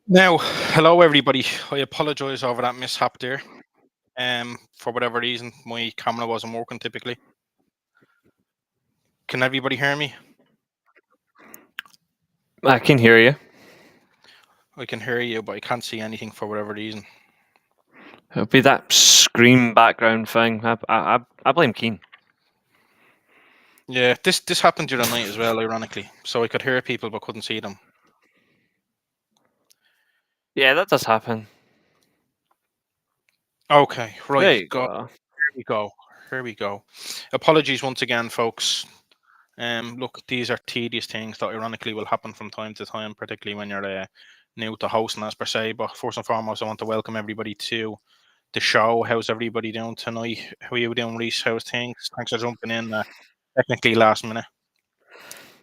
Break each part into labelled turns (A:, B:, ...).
A: Now, hello everybody. I apologise over that mishap there. For whatever reason, my camera wasn't working typically. Can everybody hear me?
B: I can hear you.
A: I can hear you, but I can't see anything for whatever reason.
B: It'll be that scream background thing. I blame Keen.
A: Yeah, this happened during the night as well, ironically. So I could hear people but couldn't see them.
B: Yeah, that does happen.
A: Okay,
B: There
A: right.
B: you go.
A: Here we go. Here we go. Apologies once again, folks. Look, these are tedious things that ironically will happen from time to time, particularly when you're new to hosting, as per se. But first and foremost, I want to welcome everybody to the show. How's everybody doing tonight? How are you doing, Reese? How's things? Thanks for jumping in. Technically last minute.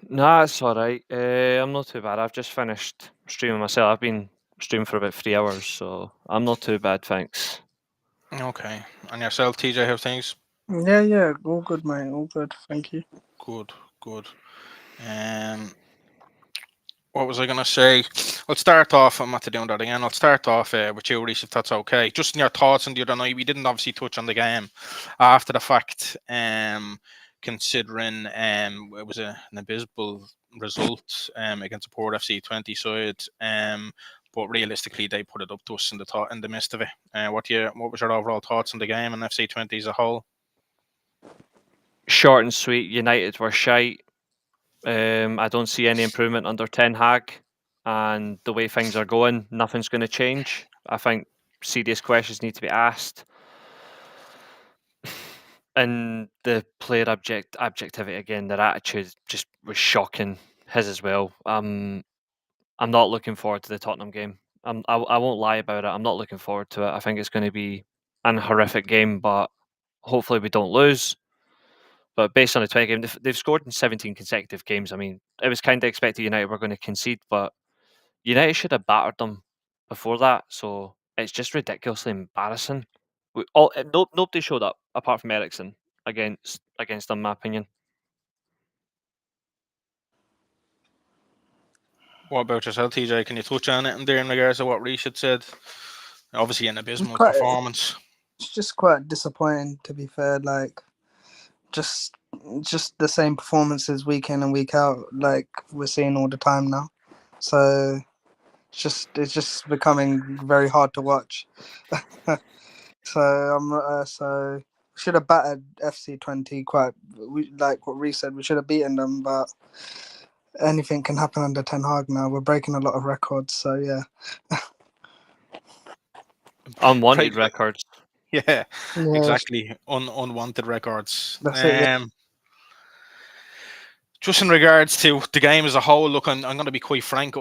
B: No, it's all right. I'm not too bad. I've just finished streaming myself. I've been streaming for about 3 hours, so I'm not too bad, thanks.
A: Okay. And yourself, TJ, how's things?
C: Yeah, all good, mate. All good, thank you.
A: Good, good. What was I going to say? I'll start off. I'm not doing that again. I'll start off with you, Reese, if that's okay. Just in your thoughts on the other night. We didn't obviously touch on the game after the fact. Considering it was an abysmal result against the poor FC Twente side. But realistically, they put it up to us in the midst of it. What was your overall thoughts on the game and FC Twente as a whole?
B: Short and sweet. United were shite. I don't see any improvement under Ten Hag, and the way things are going, nothing's going to change. I think serious questions need to be asked. And the player objectivity again, their attitude just was shocking. His as well. I'm not looking forward to the Tottenham game. I won't lie about it. I'm not looking forward to it. I think it's going to be an horrific game, but hopefully we don't lose. But based on the 20 game, they've scored in 17 consecutive games. I mean, it was kind of expected United were going to concede, but United should have battered them before that. So it's just ridiculously embarrassing. Nobody showed up apart from Ericsson against them, in my opinion.
A: What about yourself, TJ? Can you touch on it in there in regards to what Reese had said? Obviously, an abysmal
C: Quite,
A: performance.
C: it's just quite disappointing, to be fair. Like, just the same performances week in and week out, like we're seeing all the time now. So it's just becoming very hard to watch. So we should have battered FC Twente quite. We like what Reece said. We should have beaten them, but anything can happen under Ten Hag now. We're breaking a lot of records, so yeah.
B: Unwanted records.
A: Yeah, exactly. Unwanted records.
C: That's it. Yeah.
A: Just in regards to the game as a whole, look, I'm going to be quite frank. I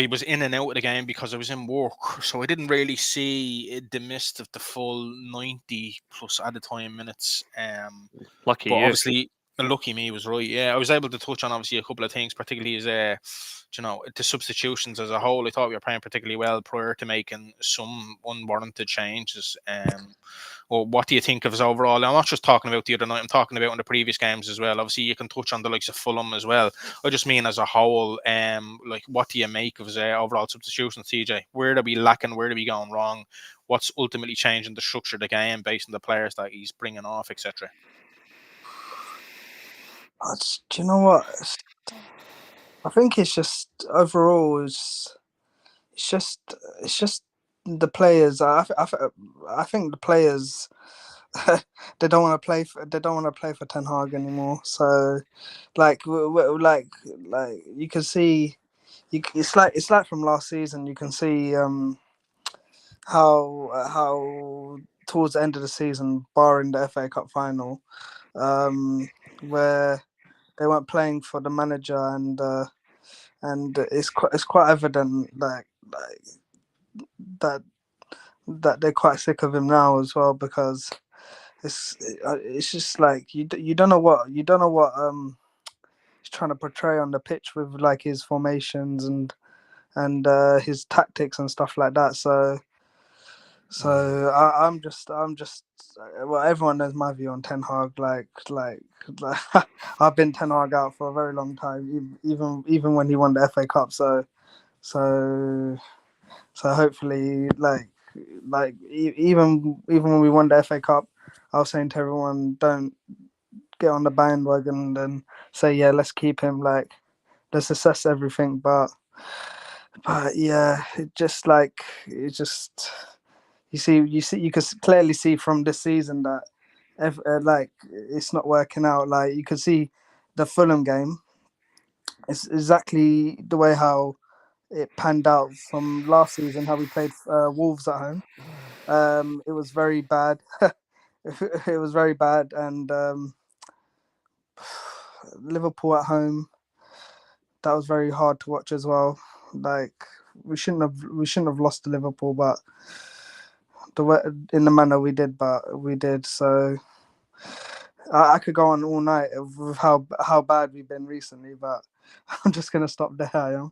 A: was in and out of the game because I was in work, so I didn't really see the mist of the full 90 plus added time minutes.
B: Lucky
A: but
B: you.
A: obviously, lucky me was right. Yeah, I was able to touch on obviously a couple of things, particularly as the substitutions as a whole. I thought we were playing particularly well prior to making some unwarranted changes. Well, what do you think of his overall? I'm not just talking about the other night. I'm talking about in the previous games as well. Obviously, you can touch on the likes of Fulham as well. I just mean as a whole. What do you make of his overall substitutions, TJ? Where are we lacking? Where are we going wrong? What's ultimately changing the structure of the game based on the players that he's bringing off, etc.
C: Do you know what? I think it's just overall. It's just the players. I think the players they don't want to play. They don't want to play for Ten Hag anymore. So, like you can see, it's like from last season. You can see how towards the end of the season, barring the FA Cup final, where they weren't playing for the manager, and it's quite evident that they're quite sick of him now as well, because it's just like you don't know what he's trying to portray on the pitch with like his formations and his tactics and stuff like that. So I'm just well, everyone knows my view on Ten Hag. Like I've been Ten Hag out for a very long time, even when he won the FA Cup. So So hopefully, even when we won the FA Cup, I was saying to everyone, don't get on the bandwagon and say, yeah, let's keep him. Like, let's assess everything. But yeah, you can clearly see from this season that it's not working out. Like, you can see the Fulham game. It's exactly the way how it panned out from last season, how we played Wolves at home. It was very bad. It was very bad, and Liverpool at home, that was very hard to watch as well. Like, we shouldn't have lost to Liverpool, but the way, in the manner we did, but we did. So I could go on all night with how bad we've been recently, but I'm just gonna stop there.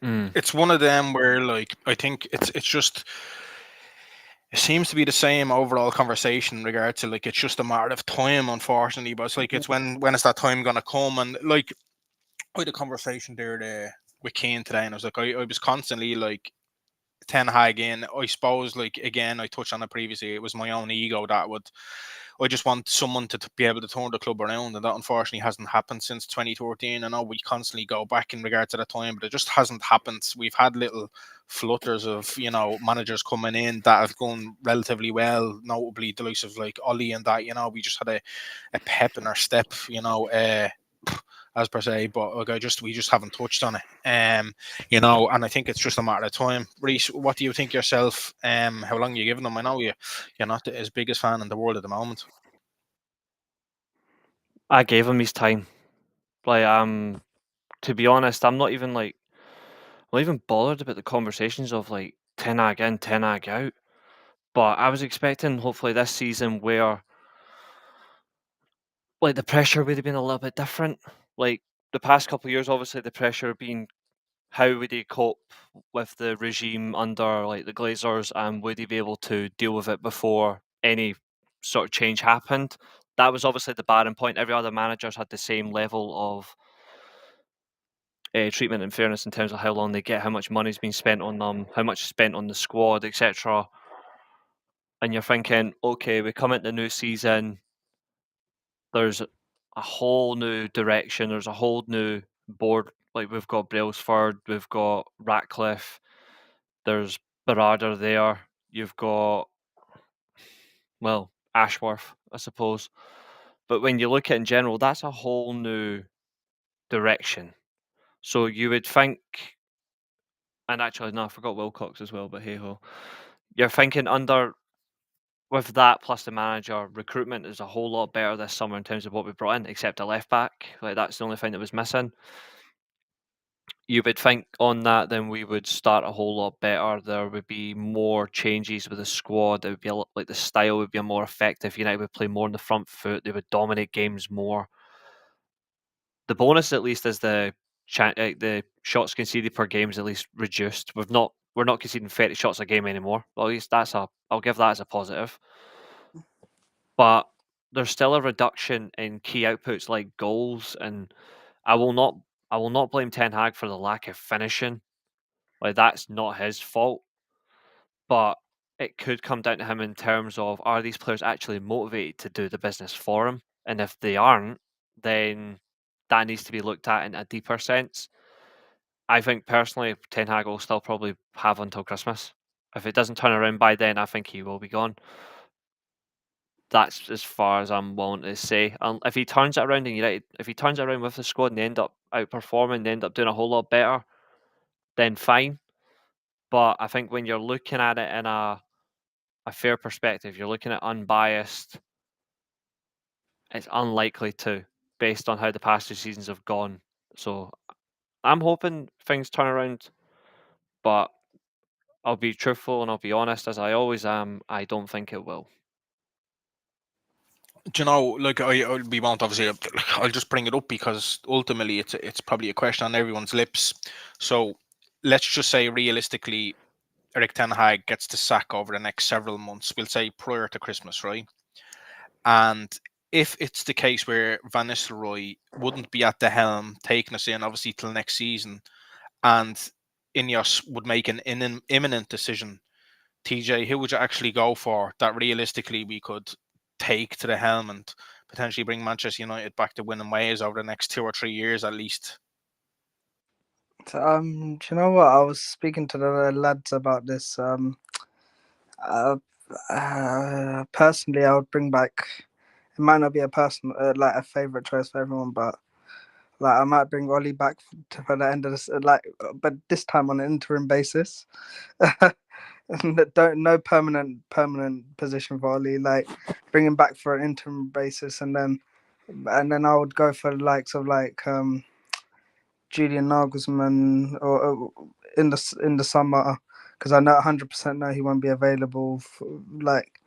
A: It's one of them where, like, I think it's just, it seems to be the same overall conversation in regard to, like, it's just a matter of time, unfortunately. But it's like, it's when is that time gonna come? And like, I had a conversation there with Keane today, and I was like, I was constantly like, Ten Hag in. I suppose, like, again, I touched on it previously. It was my own ego that I just want someone to be able to turn the club around, and that unfortunately hasn't happened since 2013. I know we constantly go back in regard to that time, but it just hasn't happened. We've had little flutters of, managers coming in that have gone relatively well, notably the likes of like Ollie and that. We just had a pep in our step, as per se, but like, we just haven't touched on it. And I think it's just a matter of time. Reece, what do you think yourself? How long are you giving them? I know you're not as big as fan in the world at the moment.
B: I gave him his time. Like, to be honest, I'm not even bothered about the conversations of like Ten Hag in, Ten Hag out. But I was expecting, hopefully, this season where like the pressure would have been a little bit different. Like, the past couple of years, obviously the pressure being how would he cope with the regime under like the Glazers, and would he be able to deal with it before any sort of change happened? That was obviously the barren point. Every other manager's had the same level of treatment and fairness in terms of how long they get, how much money's been spent on them, how much is spent on the squad, etc. And you're thinking, okay, we come into the new season, there's a whole new direction, there's a whole new board. Like, we've got Brailsford, we've got Ratcliffe, there's Berarder there, you've got, well, Ashworth, I suppose. But when you look at it in general, that's a whole new direction. So you would think, and actually, no, I forgot Wilcox as well, but hey ho. You're thinking with that plus the manager, recruitment is a whole lot better this summer in terms of what we brought in, except a left back. Like, that's the only thing that was missing. You would think on that, then we would start a whole lot better. There would be more changes with the squad. It would be like the style would be more effective. United would play more on the front foot. They would dominate games more. The bonus, at least, is the shots conceded per game is at least reduced. We're not conceding 30 shots a game anymore. Well, at least I'll give that as a positive. But there's still a reduction in key outputs like goals, and I will not blame Ten Hag for the lack of finishing. Like, that's not his fault, but it could come down to him in terms of, are these players actually motivated to do the business for him? And if they aren't, then that needs to be looked at in a deeper sense. I think personally, Ten Hag will still probably have until Christmas. If it doesn't turn around by then, I think he will be gone. That's as far as I'm willing to say. If he turns it around if he turns it around with the squad and they end up outperforming, they end up doing a whole lot better, then fine. But I think when you're looking at it in a fair perspective, you're looking at unbiased, it's unlikely to, based on how the past two seasons have gone. So I'm hoping things turn around, but I'll be truthful and I'll be honest, as I always am, I don't think it will.
A: Do you know, like, we won't obviously. I'll just bring it up because ultimately it's probably a question on everyone's lips. So let's just say realistically, Erik Ten Hag gets the sack over the next several months. We'll say prior to Christmas, right? And if it's the case where Van Nistelrooy wouldn't be at the helm, taking us in obviously till next season, and Ineos would make an imminent decision, TJ, who would you actually go for that realistically we could take to the helm and potentially bring Manchester United back to winning ways over the next 2 or 3 years at least?
C: Do you know what? I was speaking to the lads about this. Personally, I would bring back. It might not be a person like a favorite choice for everyone, but like I might bring Ollie back for the end of this. But this time on an interim basis. No permanent position for Ollie. Like bring him back for an interim basis, and then I would go for the likes of Julian Nagelsmann or in the summer, because I know 100% know he won't be available like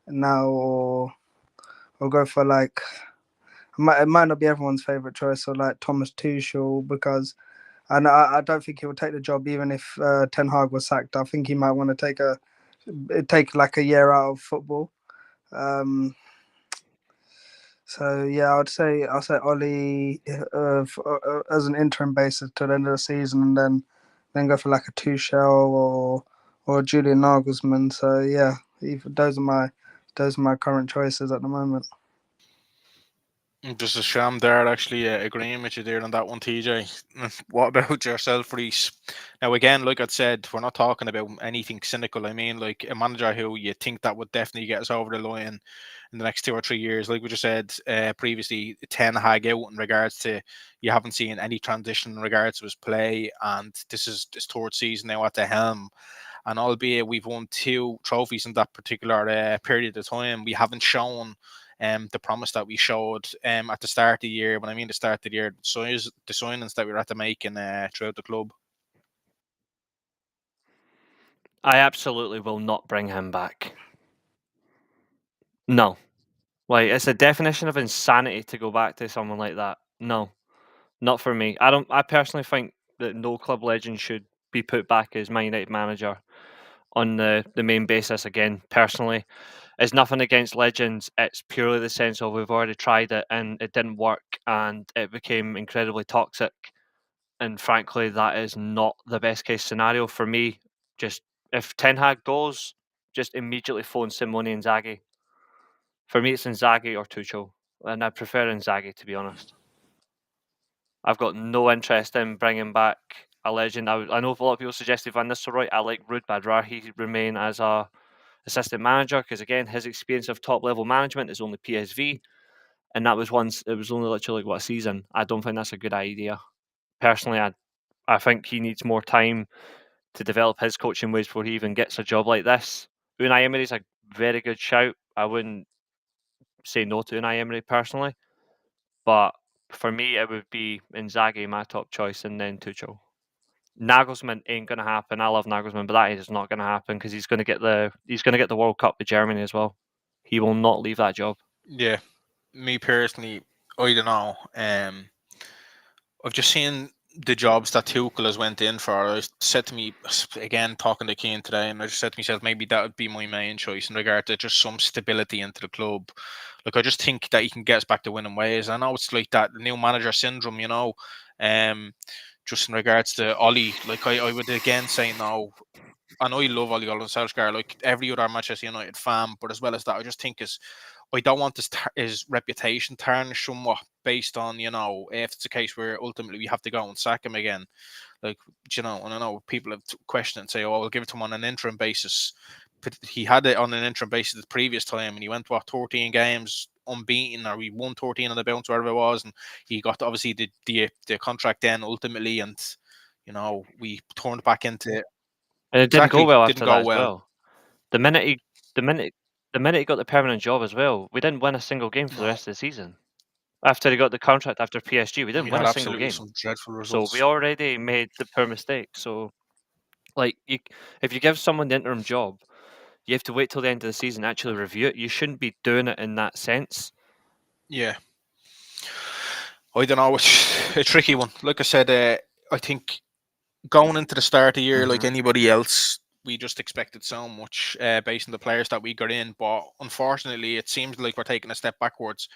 C: now, or go for it might not be everyone's favorite choice, or like Thomas Tuchel, because I don't think he would take the job even if Ten Hag was sacked. I think he might want to take like a year out of football. So yeah, I'll say Ollie as an interim basis to the end of the season, and then go for like a Tuchel or Julian Nagelsmann. So yeah, those are my current choices at the moment.
A: Just a sham there, actually, agreeing with you there on that one, TJ. What about yourself, Reese? Now, again, like I said, we're not talking about anything cynical. I mean, like a manager who you think that would definitely get us over the line in the next 2 or 3 years. Like we just said previously, Ten Hag out in regards to you haven't seen any transition in regards to his play, and this is his third season now at the helm. And albeit we've won 2 trophies in that particular period of time, we haven't shown the promise that we showed at the start of the year. When I mean the start of the year, the signings that we were at to make throughout the club.
B: I absolutely will not bring him back. No. Like, it's a definition of insanity to go back to someone like that. No. Not for me. I personally think that no club legend should be put back as Man United manager on the main basis again, personally. It's nothing against legends. It's purely the sense of we've already tried it and it didn't work and it became incredibly toxic. And frankly, that is not the best case scenario for me. Just if Ten Hag goes, just immediately phone Simone and Inzaghi. For me, it's Inzaghi or Tuchel, and I prefer Inzaghi, to be honest. I've got no interest in bringing back a legend. I know a lot of people suggested Van Nistelrooy. I like Ruud, but I'd rather he remain as a assistant manager because again, his experience of top level management is only PSV, and that was once. It was only literally a season. I don't think that's a good idea. Personally, I think he needs more time to develop his coaching ways before he even gets a job like this. Unai Emery's a very good shout. I wouldn't say no to Unai Emery personally, but for me, it would be Inzaghi, my top choice, and then Tuchel. Nagelsmann ain't gonna happen. I love Nagelsmann, but that is not gonna happen because he's gonna get the World Cup with Germany as well. He will not leave that job.
A: Yeah, me personally, I don't know. I've just seen the jobs that Tuchel has went in for. I said to me again, talking to Keane today, and I just said to myself, maybe that would be my main choice in regard to just some stability into the club. Like I just think that he can get us back to winning ways. I know it's like that new manager syndrome, just in regards to Ollie. Like I would again say no. I know you love Ole Gunnar Solskjaer, like every other Manchester United fan, but as well as that, I just think I don't want his reputation tarnished somewhat based on, if it's a case where ultimately we have to go and sack him again. Like, and I know people have questioned and say, oh, we'll give it to him on an interim basis. But he had it on an interim basis the previous time, and he went, 13 games unbeaten, or he won 13 on the bounce, whatever it was, and he got obviously the contract then ultimately, and, we turned back into
B: And it didn't go well
A: didn't
B: after
A: go
B: that as
A: well.
B: well. The minute he the minute the minute he got the permanent job as well, we didn't win a single game for the
A: No,
B: rest of the season. After he got the contract after PSG, we
A: we
B: didn't win
A: had
B: a single
A: absolutely
B: game.
A: some dreadful
B: So we
A: results.
B: already made the poor mistake. So like if you give someone the interim job, you have to wait till the end of the season to actually review it. You shouldn't be doing it in that sense.
A: Yeah. I don't know. It's a tricky one. Like I said, I think going into the start of the year, like anybody else, we just expected so much based on the players that we got in. But unfortunately, it seems like we're taking a step backwards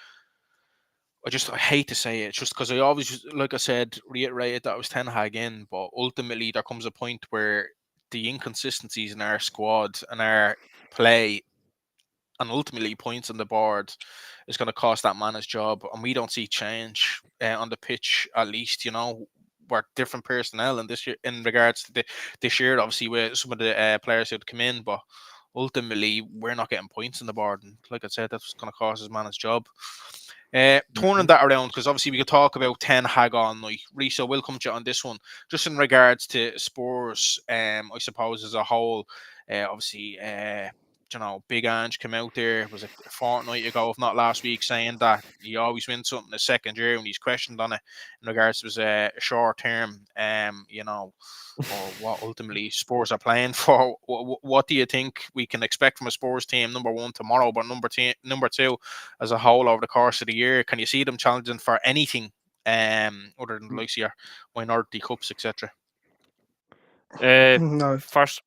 A: I hate to say it, just because I always, like I said, reiterated that I was Ten Hag in, but ultimately there comes a point where the inconsistencies in our squad and our play, and ultimately points on the board, is going to cost that man his job, and we don't see change on the pitch. At least, we're different personnel in this year in regards to this year. Obviously, with some of the players who'd come in, but ultimately we're not getting points on the board, and like I said, that's going to cost his man his job. Turning that around, because obviously we could talk about Ten Hag all night. Reece, I will come to you on this one. Just in regards to Spurs, I suppose as a whole, obviously, Big Ange came out there, was it a fortnight ago, if not last week, saying that he always wins something the second year, and he's questioned on it in regards to his short term, or what ultimately Spurs are playing for. What do you think we can expect from a Spurs team, number one, tomorrow, but number two, as a whole over the course of the year? Can you see them challenging for anything other than the likes of your minority cups, etc.?
C: No.
B: First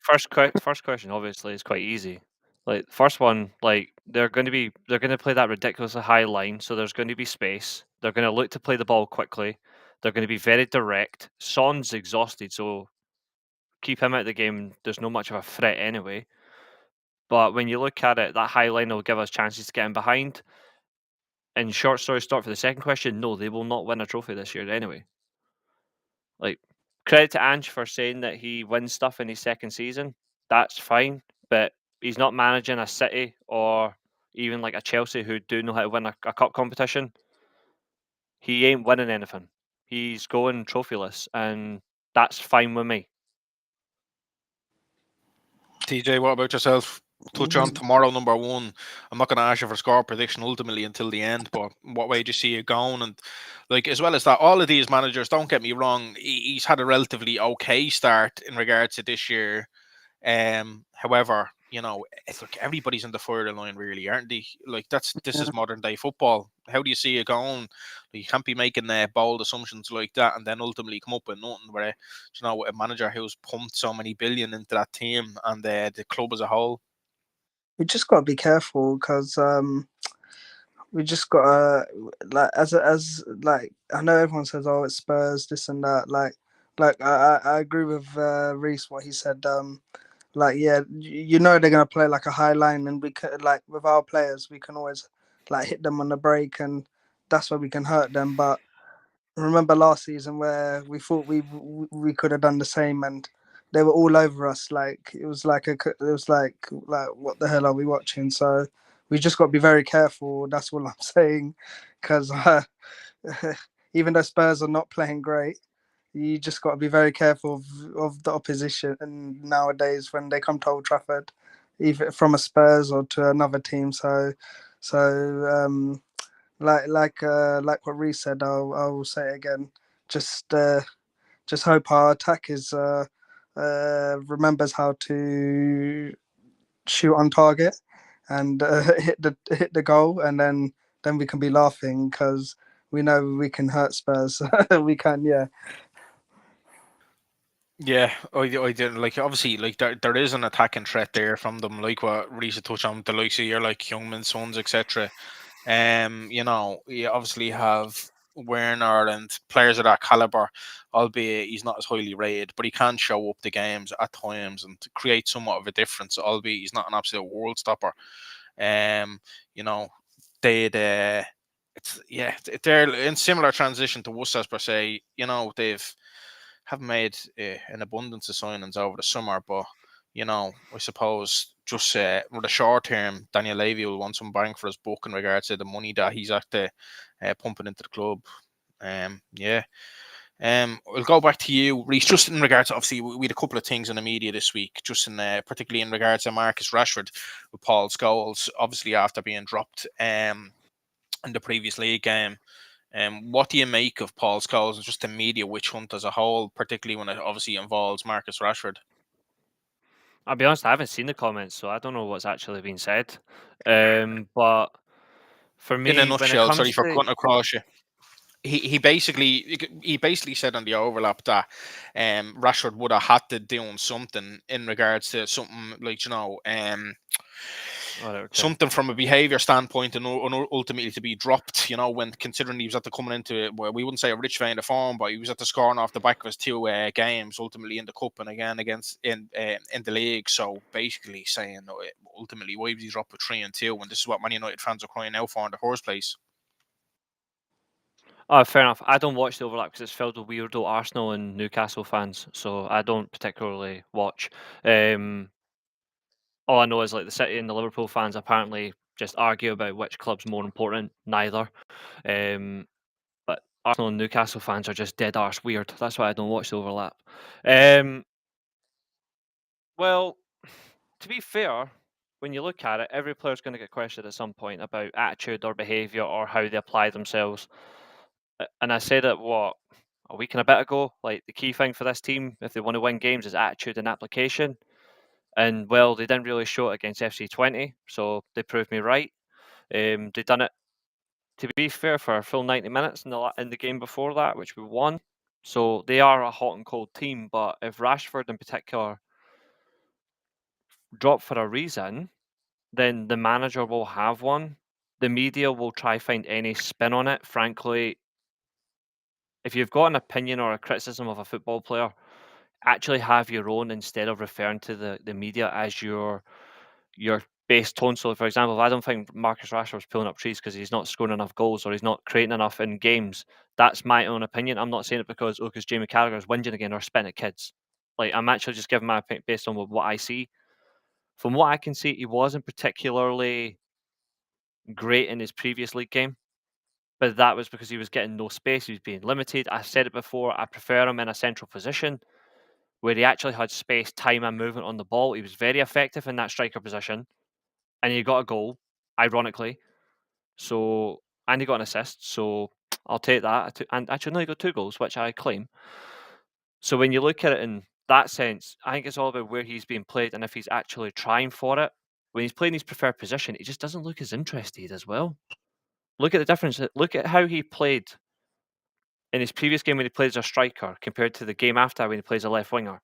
B: question obviously is quite easy. Like first one, like they're going to play that ridiculously high line, so there's going to be space. They're going to look to play the ball quickly. They're going to be very direct. Son's exhausted, so keep him out of the game. There's no much of a threat anyway. But when you look at it, that high line will give us chances to get in behind. And short story short for the second question, no, they will not win a trophy this year anyway. Like, credit to Ange for saying that he wins stuff in his second season. That's fine, but he's not managing a City or even like a Chelsea who do know how to win a cup competition. He ain't winning anything. He's going trophyless, and that's fine with me.
A: TJ, what about yourself? Touch on tomorrow, number one. I'm not going to ask you for score prediction ultimately until the end, but what way do you see it going? And like, as well as that, all of these managers, don't get me wrong, he's had a relatively okay start in regards to this year. However, it's like everybody's in the further line, really, aren't they? Like this is modern day football. How do you see it going? You can't be making bold assumptions like that and then ultimately come up with nothing. Where a manager who's pumped so many billion into that team and the club as a whole.
C: We just got to be careful because we just got to as I know everyone says, oh, it's Spurs, this and that. Like I agree with Reece what he said. Yeah, they're gonna play like a high line, and we could, like, with our players, we can always like hit them on the break, and that's where we can hurt them. But remember last season where we thought we could have done the same, and they were all over us. Like it was like what the hell are we watching? So we just got to be very careful. That's all I'm saying, because even though Spurs are not playing great, you just got to be very careful of the opposition. And nowadays, when they come to Old Trafford, either from a Spurs or to another team, like what Reece said, I'll say it again. Just hope our attack is remembers how to shoot on target and hit the goal, and then we can be laughing because we know we can hurt Spurs. We can, yeah.
A: Yeah, I didn't like. Obviously, like there is an attacking threat there from them, like what Reece touched on, the likes of your like Youngman, Sons, etc. You obviously have Werner and players of that caliber, albeit he's not as highly rated, but he can show up the games at times and create somewhat of a difference, albeit he's not an absolute world stopper. You know, they'd they're in similar transition to us as per se. They've have made an abundance of signings over the summer, but I suppose just with the short term, Daniel Levy will want some bang for his buck in regards to the money that he's actually pumping into the club. Yeah. We'll go back to you, Reece, just in regards to, obviously, we had a couple of things in the media this week, just in particularly in regards to Marcus Rashford with Paul Scholes, obviously after being dropped in the previous league game. What do you make of Paul Scholes and just the media witch hunt as a whole, particularly when it obviously involves Marcus Rashford?
B: I'll be honest, I haven't seen the comments, so I don't know what's actually been said. But for
A: In a
B: me, when it
A: nutshell, sorry
B: comes
A: for
B: to
A: cutting across you. He basically said on the overlap that Rashford would have had to do something in regards to something like something from a behaviour standpoint and ultimately to be dropped, when considering he was at the coming into it, well, we wouldn't say a rich vein of form, but he was at the scoring off the back of his 2 games, ultimately in the cup and again against in the league. So basically saying ultimately why was he dropped with 3-2 when this is what Man United fans are crying out for in the first place.
B: Oh, fair enough. I don't watch the overlap because it's filled with weirdo Arsenal and Newcastle fans, so I don't particularly watch. All I know is like the City and the Liverpool fans apparently just argue about which club's more important. Neither. But Arsenal and Newcastle fans are just dead arse weird. That's why I don't watch the overlap. Well, to be fair, when you look at it, every player's going to get questioned at some point about attitude or behaviour or how they apply themselves. And I said it, a week and a bit ago, like the key thing for this team, if they want to win games, is attitude and application. And well, they didn't really show it against FC Twente, so they proved me right. They done it, to be fair, for a full 90 minutes in the game before that, which we won. So they are a hot and cold team. But if Rashford in particular drop for a reason, then the manager will have one. The media will try find any spin on it. Frankly, if you've got an opinion or a criticism of a football player, actually have your own instead of referring to the media as your base tone. So, for example, if I don't think Marcus Rashford's pulling up trees because he's not scoring enough goals or he's not creating enough in games, that's my own opinion. I'm not saying it because Jamie Carragher's whinging again or spitting at kids. Like, I'm actually just giving my opinion based on what I see. From what I can see, he wasn't particularly great in his previous league game, but that was because he was getting no space. He was being limited. I said it before, I prefer him in a central position where he actually had space, time, and movement on the ball. He was very effective in that striker position, and he got a goal, ironically. So, and he got an assist. So, I'll take that. And actually, no, he got 2 goals, which I claim. So, when you look at it in that sense, I think it's all about where he's being played and if he's actually trying for it. When he's playing his preferred position, he just doesn't look as interested as well. Look at the difference. Look at how he played in his previous game when he played as a striker compared to the game after when he plays a left winger.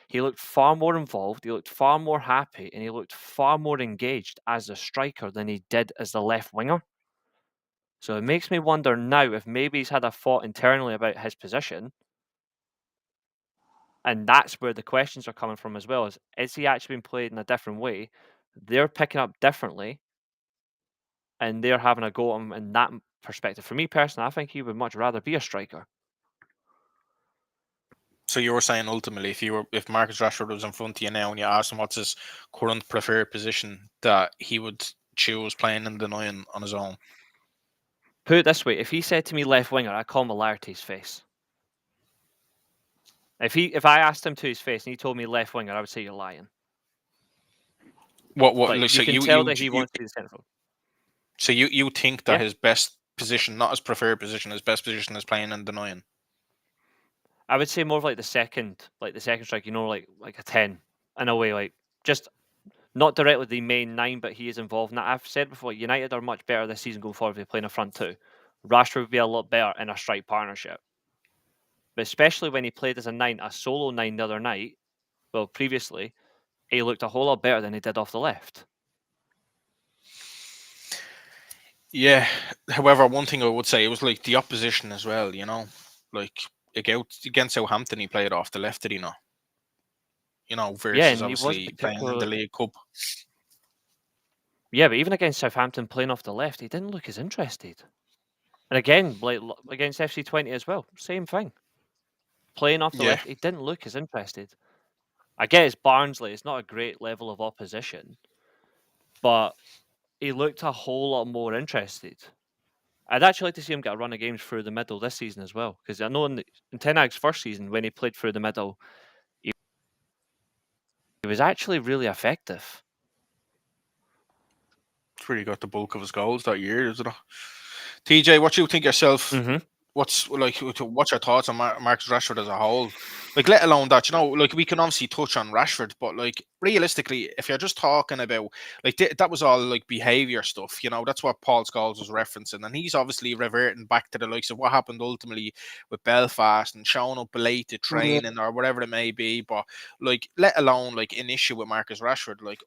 B: He looked far more involved, he looked far more happy, and he looked far more engaged as a striker than he did as the left winger. So it makes me wonder now if maybe he's had a thought internally about his position. And that's where the questions are coming from as well. Is he actually being played in a different way? They're picking up differently, and they're having a go at him in that perspective. For me personally, I think he would much rather be a striker.
A: So you were saying ultimately, if Marcus Rashford was in front of you now and you asked him what's his current preferred position, that he would choose playing in the 9 on his own?
B: Put it this way: if he said to me left winger, I'd call him a liar to his face. If I asked him to his face and he told me left winger, I would say you're lying.
A: What?
B: Like,
A: So
B: you can tell that he wants to be the central.
A: So you think that his best position, not his preferred position, his best position is playing in the 9?
B: I would say more of like the second strike, like a 10 in a way, like just not directly the main 9, but he is involved in that. I've said before, United are much better this season going forward if they play in a front 2. Rashford would be a lot better in a strike partnership. But especially when he played as a 9, a solo 9 the other night, well, previously, he looked a whole lot better than he did off the left.
A: Yeah. However, one thing I would say, it was like the opposition as well, like against Southampton, he played off the left, did he not? Versus obviously playing in the League Cup.
B: Yeah, but even against Southampton playing off the left, he didn't look as interested. And again, like against FC Twente as well, same thing. Playing off the left, he didn't look as interested. I get it's Barnsley, it's not a great level of opposition, but he looked a whole lot more interested. I'd actually like to see him get a run of games through the middle this season as well, because I know in Ten Hag's first season, when he played through the middle, he was actually really effective.
A: It's where he got the bulk of his goals that year, isn't it? TJ, what do you think yourself?
B: Mm-hmm.
A: What's your thoughts on Marcus Rashford as a whole? Like, let alone that, like, we can obviously touch on Rashford, but like, realistically, if you're just talking about like that was all like behavior stuff, that's what Paul Scholes was referencing, and he's obviously reverting back to the likes of what happened ultimately with Belfast and showing up late to training or whatever it may be. But like, let alone like an issue with Marcus Rashford, like,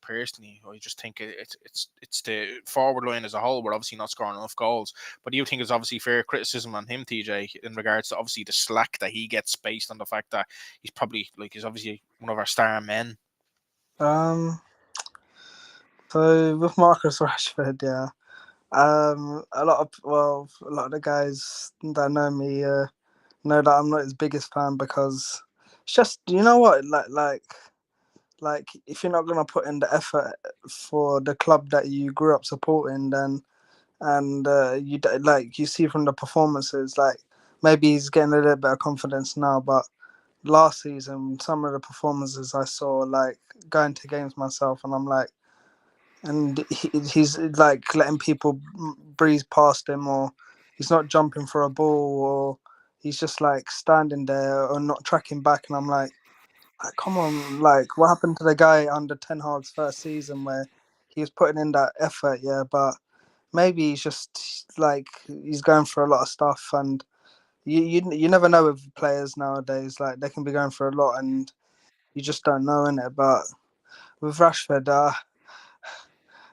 A: personally, I just think it's the forward line as a whole. We're obviously not scoring enough goals, but do you think it's obviously fair criticism on him, TJ, in regards to obviously the slack that he gets based on the fact that he's probably he's obviously one of our star men?
C: So with Marcus Rashford, yeah. A lot of the guys that know me know that I'm not his biggest fan, because it's just, what, like if you're not gonna put in the effort for the club that you grew up supporting, then you see from the performances, like maybe he's getting a little bit of confidence now, but last season some of the performances I saw, like going to games myself, and I'm like, and he's like letting people breeze past him, or he's not jumping for a ball, or he's just like standing there or not tracking back, and I'm like, come on, like what happened to the guy under Ten Hag's first season where he was putting in that effort? Yeah, but maybe he's just like he's going through a lot of stuff, and you never know with players nowadays, like they can be going through a lot and you just don't know, innit? But with Rashford,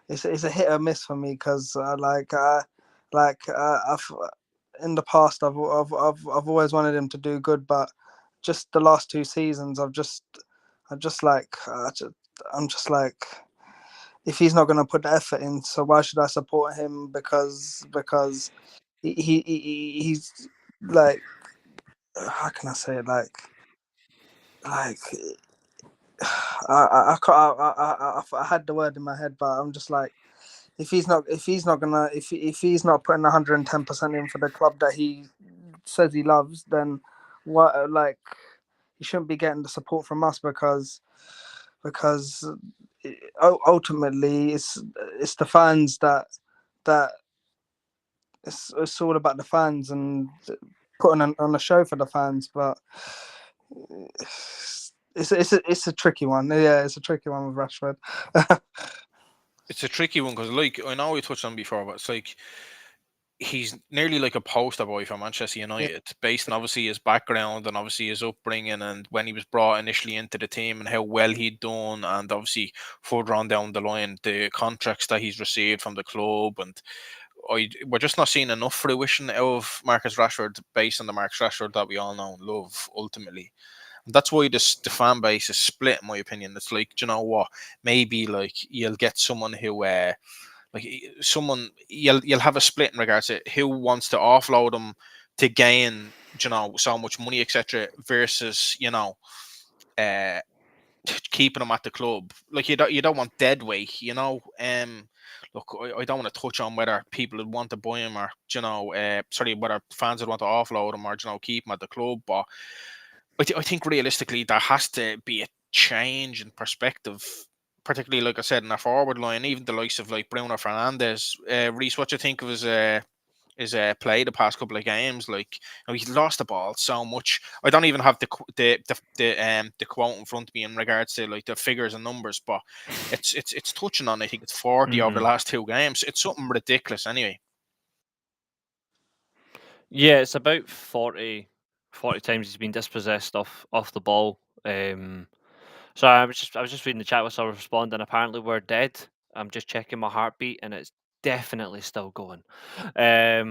C: it's a hit or miss for me, because I've in the past I've always wanted him to do good, but just the last 2 seasons I'm just like I'm just like, if he's not going to put the effort in, so why should I support him? Because he's like, how can I say it, like I had the word in my head, but I'm just like, if he's not if he's not putting 110% in for the club that he says he loves, then what, like, he shouldn't be getting the support from us, because ultimately it's the fans that it's all about the fans and putting on a show for the fans. But it's a tricky one. Yeah, it's a tricky one with Rashford.
A: It's a tricky one because, like, I know we touched on before, but it's like he's nearly like a poster boy for Manchester United, based on obviously his background and obviously his upbringing and when he was brought initially into the team and how well he'd done, and obviously further on down the line the contracts that he's received from the club. And we're just not seeing enough fruition out of Marcus Rashford based on the Marcus Rashford that we all know and love ultimately. And that's why the fan base is split, in my opinion. It's like, do you know what? Maybe like you'll get someone who like someone you'll have a split in regards to who wants to offload them to gain, so much money, etc., versus keeping them at the club. Like, you don't want dead weight. Look, I don't want to touch on whether people would want to buy him, or whether fans would want to offload him, or keep him at the club. But I think realistically there has to be a change in perspective, particularly, like I said, in our forward line. Even the likes of like Bruno Fernandes. Reece, what do you think of his play the past couple of games? Like, he's lost the ball so much. I don't even have the quote in front of me in regards to like the figures and numbers, but it's touching on, I think it's 40 over the last 2 games. It's something ridiculous anyway.
B: Yeah, it's about 40 times he's been dispossessed off the ball. So I was just reading the chat while I was responding. Apparently we're dead. I'm just checking my heartbeat and it's definitely still going.
A: Yeah,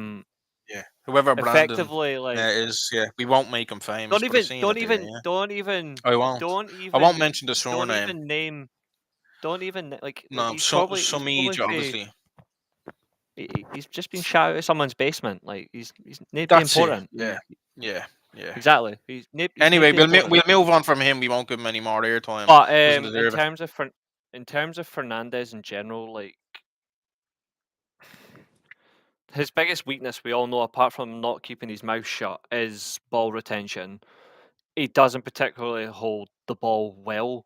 A: whoever Brandon
B: Effectively, like,
A: is, we won't make him famous.
B: don't
A: But I won't mention the surname.
B: like,
A: No,
B: he's probably
A: obviously.
B: he's just been shouted at someone's basement. Like, he's not
A: That's
B: important.
A: it. Yeah.
B: Exactly.
A: Anyway, we'll move on from him. We won't give him any more airtime.
B: But
A: Doesn't deserve it.
B: in terms of Fernandes in general, like, his biggest weakness, we all know, apart from not keeping his mouth shut, is ball retention. He doesn't particularly hold the ball well.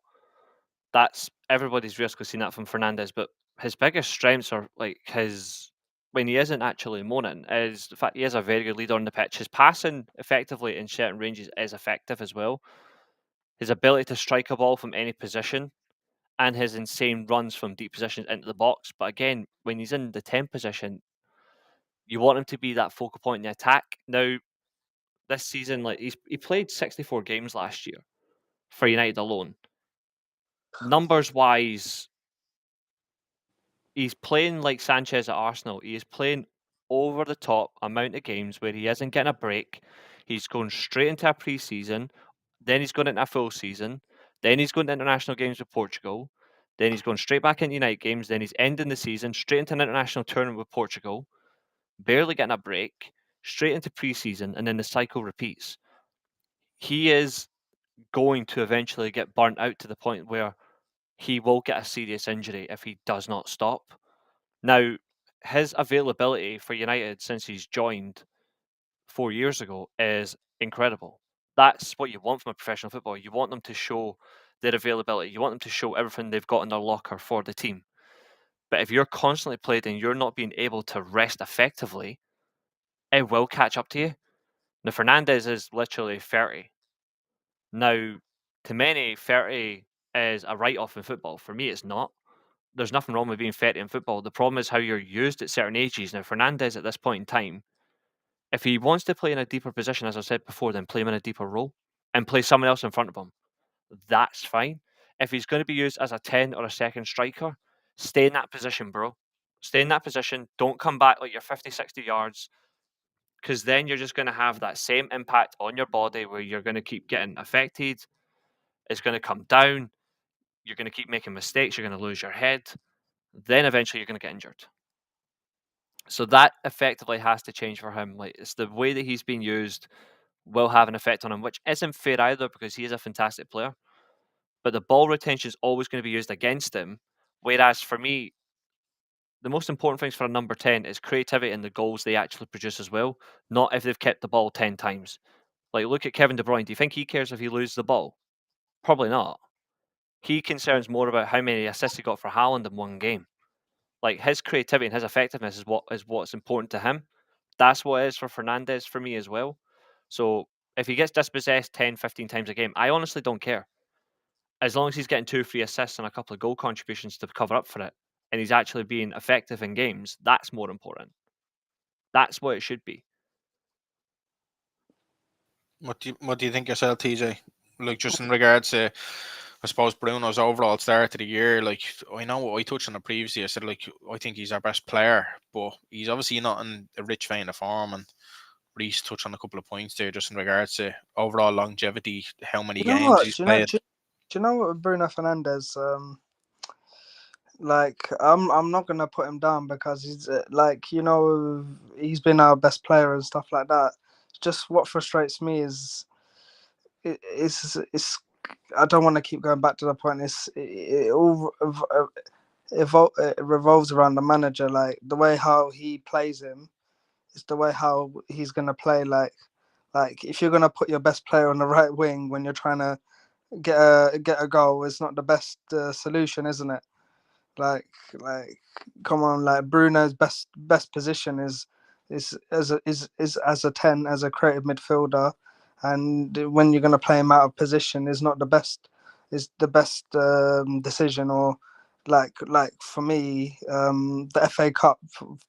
B: That's everybody's basically seen that from Fernandes, but his biggest strengths are like his when he isn't actually moaning is the fact he is a very good leader on the pitch. His passing effectively in certain ranges is effective as well. His ability to strike a ball from any position and his insane runs from deep positions into the box. But again, when he's in the 10 position, you want him to be that focal point in the attack. Now, this season, like he played 64 games last year for United alone. Numbers wise, he's playing like Sanchez at Arsenal. He is playing over the top amount of games where he isn't getting a break. He's going straight into a pre-season, then he's going into a full season, then he's going to international games with Portugal, then he's going straight back into United games, then he's ending the season straight into an international tournament with Portugal, barely getting a break, straight into pre-season, and then the cycle repeats. He is going to eventually get burnt out to the point where he will get a serious injury if he does not stop. Now, his availability for United since he's joined 4 years ago is incredible. That's what you want from a professional footballer. You want them to show their availability. You want them to show everything they've got in their locker for the team. But if you're constantly played and you're not being able to rest effectively, it will catch up to you. Now, Fernandes is literally 30. Now, to many, 30 is a write-off in football. For me, it's not. There's nothing wrong with being 30 in football. The problem is how you're used at certain ages. Now, Fernandes at this point in time, if he wants to play in a deeper position, as I said before, then play him in a deeper role and play someone else in front of him. That's fine. If he's going to be used as a 10 or a second striker, stay in that position, bro. Stay in that position. Don't come back like you're 50, 60 yards, because then you're just going to have that same impact on your body where you're going to keep getting affected. It's going to come down. You're going to keep making mistakes. You're going to lose your head. Then eventually you're going to get injured. So that effectively has to change for him. Like, it's the way that he's being used will have an effect on him, which isn't fair either because he is a fantastic player. But the ball retention is always going to be used against him. Whereas for me, the most important things for a number 10 is creativity and the goals they actually produce as well, not if they've kept the ball 10 times. Like, look at Kevin De Bruyne. Do you think he cares if he loses the ball? Probably not. He concerns more about how many assists he got for Haaland in one game. Like, his creativity and his effectiveness is what's important to him. That's what it is for Fernandes for me as well. So if he gets dispossessed 10, 15 times a game, I honestly don't care. As long as he's getting 2 free assists and a couple of goal contributions to cover up for it, and he's actually being effective in games, that's more important. That's what it should be.
A: What do you think yourself, TJ? Like, just in regards to, I suppose, Bruno's overall start to the year. Like, I know I touched on it previously. I said, like, I think he's our best player, but he's obviously not in a rich vein of form. And Reece touched on a couple of points there, just in regards to overall longevity, how many
C: You know
A: games
C: what?
A: he's
C: Do you know?
A: played.
C: Do you know what with Bruno Fernandes? Like I'm not gonna put him down because he's like, you know, he's been our best player and stuff like that. Just what frustrates me is it's I don't want to keep going back to the point. It all it revolves around the manager. Like the way how he plays him is the way how he's gonna play. Like if you're gonna put your best player on the right wing when you're trying to get a goal, it's not the best solution, isn't it? Like, come on! Like Bruno's best position is as a 10, as a creative midfielder, and when you're going to play him out of position, is not the best decision. Or like for me, the FA Cup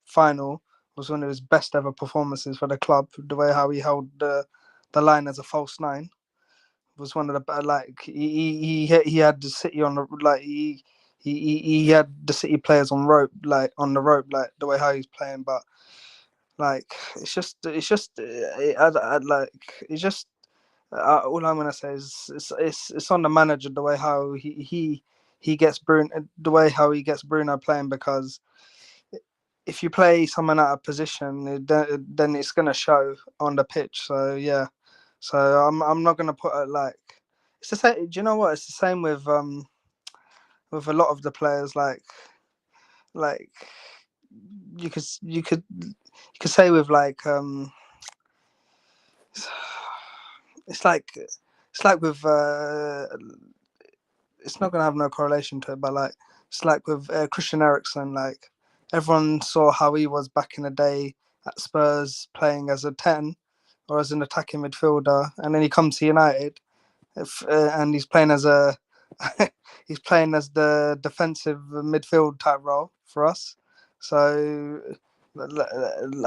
C: final was one of his best ever performances for the club. The way how he held the line as a false nine was one of the like he had the City on the like he had the City players on the rope like the way how he's playing, but like it's just all I'm gonna say is it's on the manager the way how he gets Bruno, the way how he gets Bruno playing, because if you play someone out of position, then it's gonna show on the pitch. So yeah, so I'm not gonna put it like it's the same. Do you know what? It's the same with a lot of the players. Like you could say with like it's like with it's not gonna have no correlation to it, but like it's like with Christian Eriksen. Like everyone saw how he was back in the day at Spurs, playing as a 10 or as an attacking midfielder, and then he comes to United, and he's playing as a he's playing as the defensive midfield type role for us. So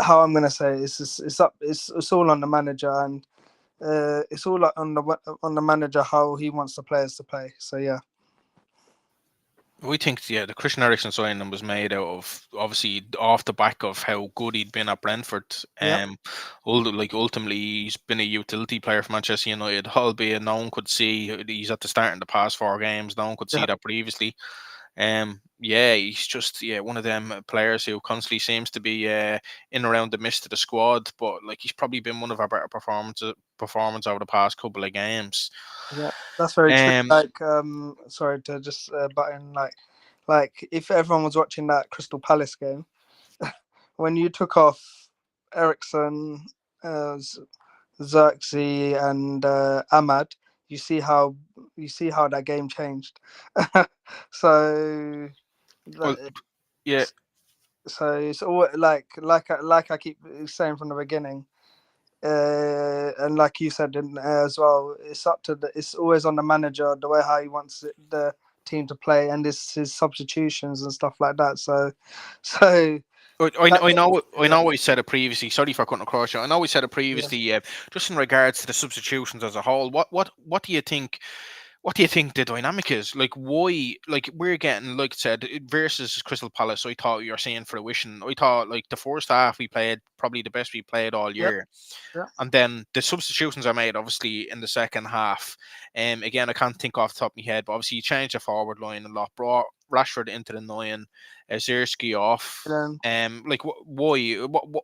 C: how I'm gonna say it's all on the manager, and it's all on the manager how he wants the players to play. So yeah.
A: We think, the Christian Eriksen signing was made out of, obviously, off the back of how good he'd been at Brentford. Ultimately, he's been a utility player for Manchester United, albeit no one could see he's at the start in the past 4 games. No one could see that previously. He's just one of them players who constantly seems to be in around the midst of the squad, but he's probably been one of our better performance over the past couple of games.
C: Yeah, that's very true. Sorry to just butt in. Like if everyone was watching that Crystal Palace game, when you took off Ericsson, Xerxes, and Ahmad, you see how that game changed. So,
A: yeah.
C: So it's all like I keep saying from the beginning. And like you said as well, it's always on the manager, the way how he wants the team to play, and his substitutions and stuff like that. So
A: I know we said it previously. Sorry for cutting across you. I know we said it previously. Just in regards to the substitutions as a whole, what do you think? What do you think the dynamic is? Why? We're getting, like I said, versus Crystal Palace. I thought you were seeing fruition. I thought the first half we played probably the best we played all year.
C: Yep.
A: And then the substitutions are made obviously in the second half. Again, I can't think off the top of my head, but obviously you changed the forward line a lot. Brought Rashford into the 9, Zierski off. Why?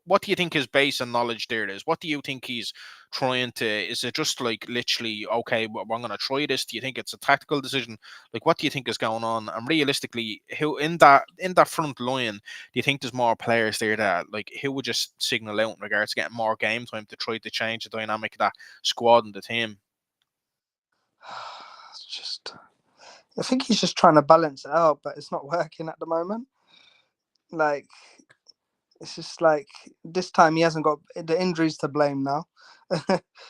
A: What do you think his base and knowledge there is? What do you think he's trying to? Is it just literally, okay, well, I'm going to try this? Do you think it's a tactical decision? What do you think is going on? And realistically, who in that front line, do you think there's more players there that who would just signal out in regards to getting more game time to try to change the dynamic of that squad and the team?
C: I think he's just trying to balance it out, but it's not working at the moment. It's just this time he hasn't got the injuries to blame now.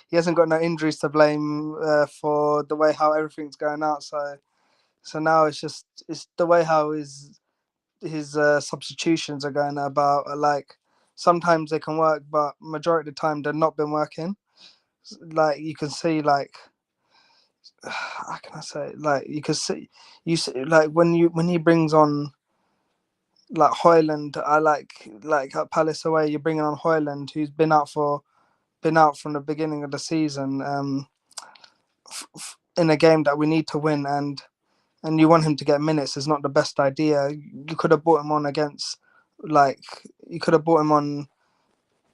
C: He hasn't got no injuries to blame for the way how everything's going out. So now it's the way how his substitutions are going about. Sometimes they can work, but majority of the time they've not been working. You can see how can I say? You see when he brings on Højlund, I like at Palace away. You're bringing on Højlund, who's been out from the beginning of the season, in a game that we need to win, and you want him to get minutes. Is not the best idea. You could have brought him on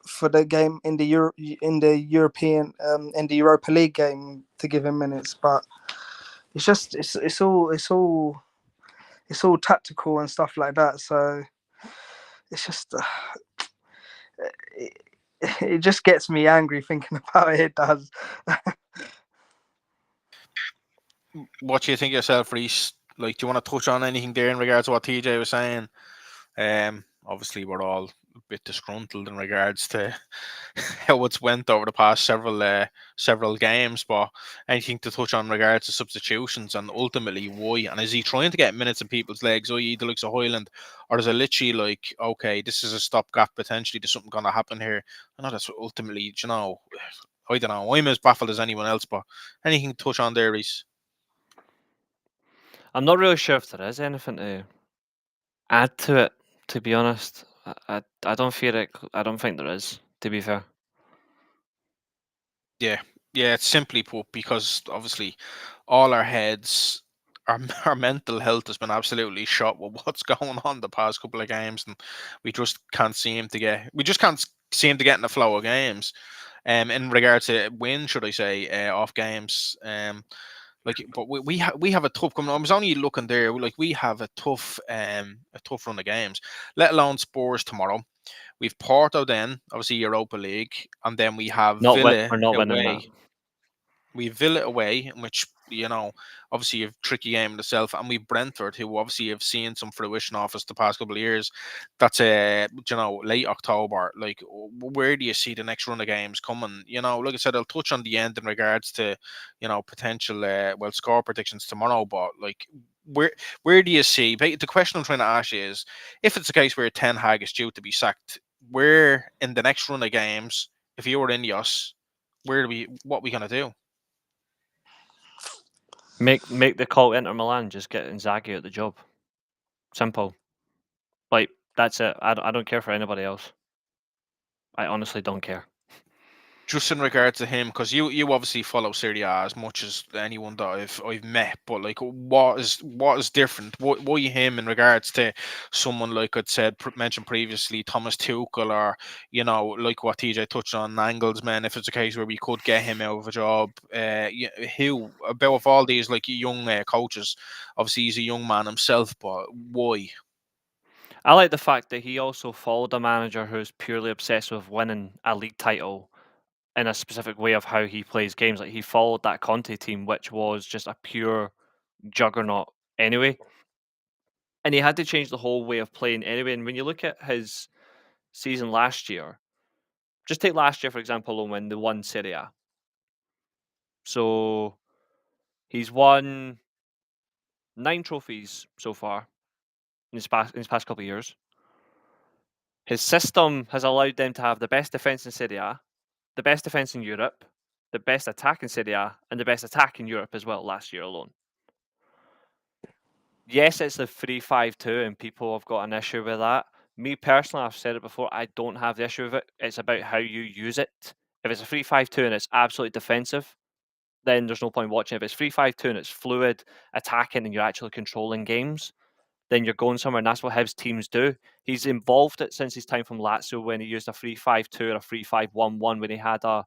C: for the game in the European in the Europa League game to give him minutes, but it's all tactical and stuff like that. So it's just it just gets me angry thinking about it. It does.
A: What do you think yourself, Reece? Do you want to touch on anything there in regards to what TJ was saying? Obviously, we're all a bit disgruntled in regards to how it's went over the past several games, but anything to touch on in regards to substitutions and ultimately why? And is he trying to get minutes in people's legs, i.e. the likes of Højlund, or is it literally okay, this is a stopgap, potentially there's something going to happen here? I know that's ultimately, I don't know, I'm as baffled as anyone else, but anything to touch on there, Reece?
B: I'm not really sure if there is anything to add to it, to be honest. I don't feel it. I don't think there is, to be fair.
A: Yeah, it's simply put because obviously all our heads, our mental health has been absolutely shot with what's going on the past couple of games, and we just can't seem to get in the flow of games. In regards to win, should I say, off games. But we have a tough coming. I was only looking there. We have a tough run of games. Let alone Spurs tomorrow. We've Porto then, obviously Europa League, and then we have Villa
B: We're not winning
A: away.
B: that.
A: We have Villa away, in which, obviously you have tricky game in itself, and we've Brentford, who obviously have seen some fruition off us the past couple of years. That's late October. Like, where do you see the next run of games coming? Like I said, I'll touch on the end in regards to, potential score predictions tomorrow. But like, where do you see? The question I'm trying to ask you is, if it's a case where Ten Hag is due to be sacked, where in the next run of games, if you were in us, what are we gonna do?
B: Make the call to Inter Milan, just get Inzaghi at the job. Simple. Like, that's it. I don't care for anybody else. I honestly don't care.
A: Just in regards to him, because you obviously follow Serie A as much as anyone that I've met, but like, what is different? Why him in regards to someone like I'd said mentioned previously, Thomas Tuchel, or like what TJ touched on, Nagelsmann. If it's a case where we could get him out of a job, who about all these like young coaches? Obviously, he's a young man himself, but why?
B: I like the fact that he also followed a manager who's purely obsessed with winning a league title in a specific way of how he plays games. Like, he followed that Conte team, which was just a pure juggernaut anyway. And he had to change the whole way of playing anyway. And when you look at his season last year, just take last year, for example, when they won Serie A. So he's won 9 trophies so far in his past couple of years. His system has allowed them to have the best defense in Serie A, the best defense in Europe, the best attack in Serie A, and the best attack in Europe as well last year alone. Yes, it's the 3-5-2, and people have got an issue with that. Me personally, I've said it before, I don't have the issue with it. It's about how you use it. If it's a 3-5-2 and it's absolutely defensive, then there's no point watching. If it's 3-5-2 and it's fluid, attacking, and you're actually controlling games, then you're going somewhere, and that's what his teams do. He's involved it since his time from Lazio when he used a 3-5-2 or a 3-5-1-1 when he had a